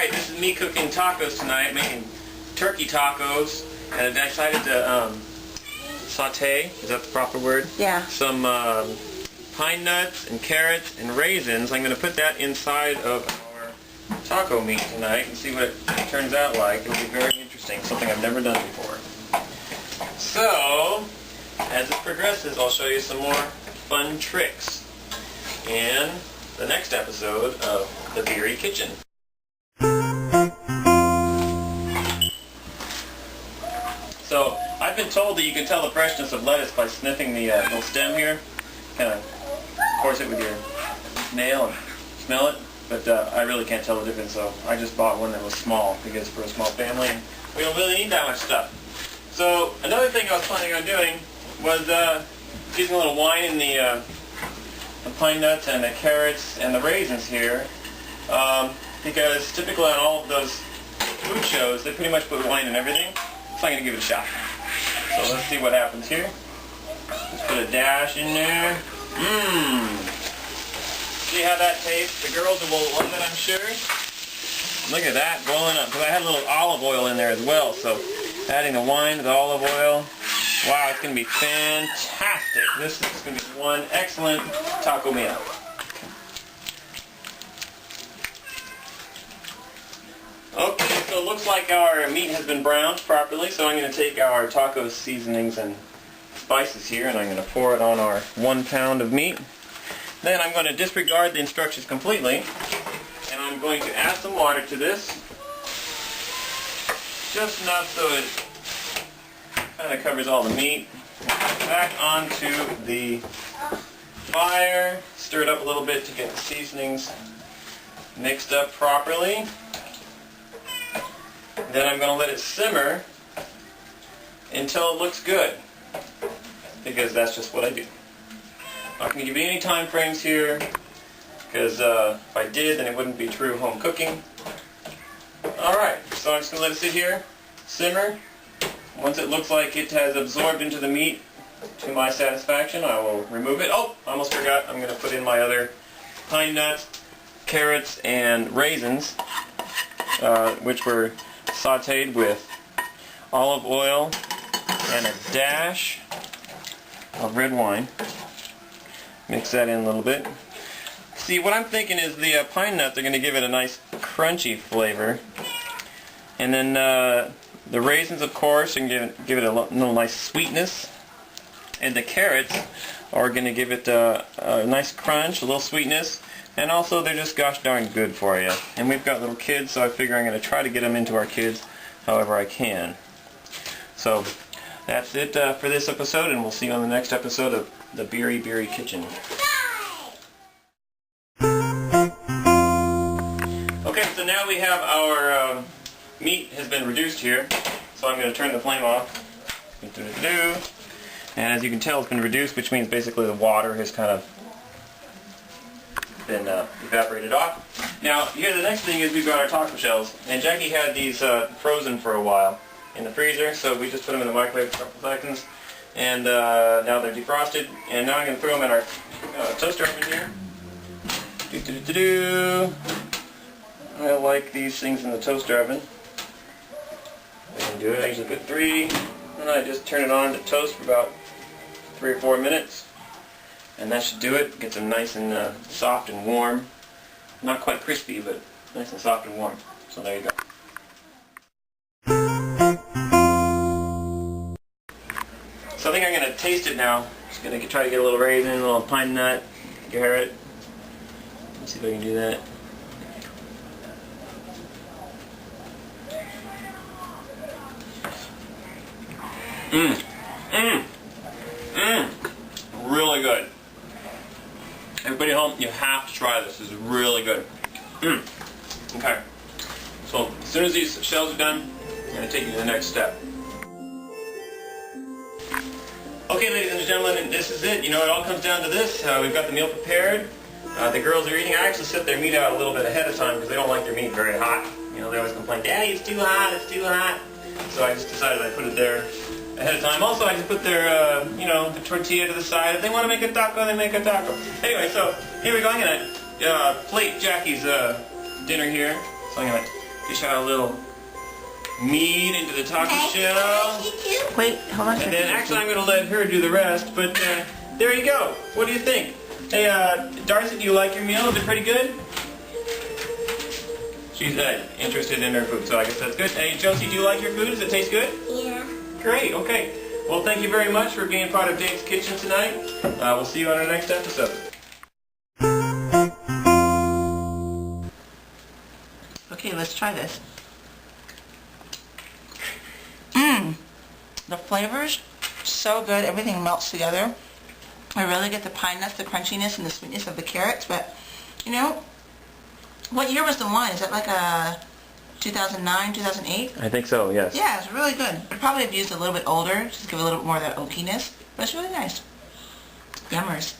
Alright, this is me cooking tacos tonight, making turkey tacos, and I decided to saute, is that the proper word? Yeah. Some pine nuts and carrots and raisins. I'm going to put that inside of our taco meat tonight and see what it turns out like. It'll be very interesting, something I've never done before. So, as it progresses, I'll show you some more fun tricks in the next episode of the Beery Kitchen. So, I've been told that you can tell the freshness of lettuce by sniffing the little stem here. Kind of force it with your nail and smell it. But I really can't tell the difference, so I just bought one that was small because for a small family, we don't really need that much stuff. So, another thing I was planning on doing was using a little wine in the pine nuts and the carrots and the raisins here. Because typically on all of those food shows, they pretty much put wine in everything. So I'm going to give it a shot. So let's see what happens here. Let's put a dash in there. See how that tastes? The girls will love it, I'm sure. Look at that boiling up. Because I had a little olive oil in there as well. So adding the wine to the olive oil. Wow, it's going to be fantastic. This is going to be one excellent taco meal. Okay, so it looks like our meat has been browned properly, so I'm going to take our taco seasonings and spices here and I'm going to pour it on our 1 pound of meat. Then I'm going to disregard the instructions completely and I'm going to add some water to this, just enough so it kind of covers all the meat. Back onto the fire, stir it up a little bit to get the seasonings mixed up properly. Then I'm going to let it simmer until it looks good, because that's just what I do. I'm not going to give you any time frames here, because if I did, then it wouldn't be true home cooking. Alright, so I'm just going to let it sit here, simmer. Once it looks like it has absorbed into the meat to my satisfaction, I will remove it. Oh, I almost forgot, I'm going to put in my other pine nuts, carrots, and raisins, which were sauteed with olive oil and a dash of red wine. Mix that in a little bit. See, what I'm thinking is the pine nuts are going to give it a nice crunchy flavor. And then the raisins, of course, are going to give it a little nice sweetness. And the carrots are going to give it a nice crunch, a little sweetness. And also, they're just gosh darn good for you. And we've got little kids, so I figure I'm going to try to get them into our kids however I can. So, that's it for this episode, and we'll see you on the next episode of the Beery Kitchen. Okay, so now we have our meat has been reduced here. So I'm going to turn the flame off. And as you can tell, it's been reduced, which means basically the water has kind of been evaporated off. Now, here the next thing is we've got our taco shells, and Jackie had these frozen for a while in the freezer, so we just put them in the microwave for a couple seconds, and now they're defrosted, and now I'm going to throw them in our toaster oven here. I like these things in the toaster oven. I can do it. I usually put 3, and I just turn it on to toast for about 3 or 4 minutes. And that should do it. Gets them nice and soft and warm. Not quite crispy, but nice and soft and warm. So there you go. So I think I'm going to taste it now. Just going to try to get a little raisin, a little pine nut, carrot. Let's see if I can do that. Really good. Everybody at home, you have to try this. This is really good. Okay. So, as soon as these shells are done, I'm going to take you to the next step. Okay, ladies and gentlemen, this is it. You know, it all comes down to this. We've got the meal prepared. The girls are eating. I actually set their meat out a little bit ahead of time because they don't like their meat very hot. You know, they always complain, Daddy, it's too hot, it's too hot. So I just decided I'd put it there ahead of time. Also, I just put their, the tortilla to the side. If they want to make a taco, they make a taco. Anyway, so here we go. I'm going to plate Jackie's dinner here. So I'm going to Dish out a little meat into the taco shell. Wait, hold on. And then actually I'm going to let her do the rest, but there you go. What do you think? Hey, Darcy, do you like your meal? Is it pretty good? She's interested in her food, so I guess that's good. Hey, Josie, do you like your food? Does it taste good? Yeah. Great, okay. Well, thank you very much for being part of Dave's Kitchen tonight. We'll see you on our next episode. Okay, let's try this. The flavors, so good. Everything melts together. I really get the pine nuts, the crunchiness, and the sweetness of the carrots. But, you know, what year was the one? Is that like a 2009, 2008? I think so, yes. Yeah, it's really good. I'd probably have used a little bit older, just to give a little bit more of that oakiness. But it's really nice. Yummers.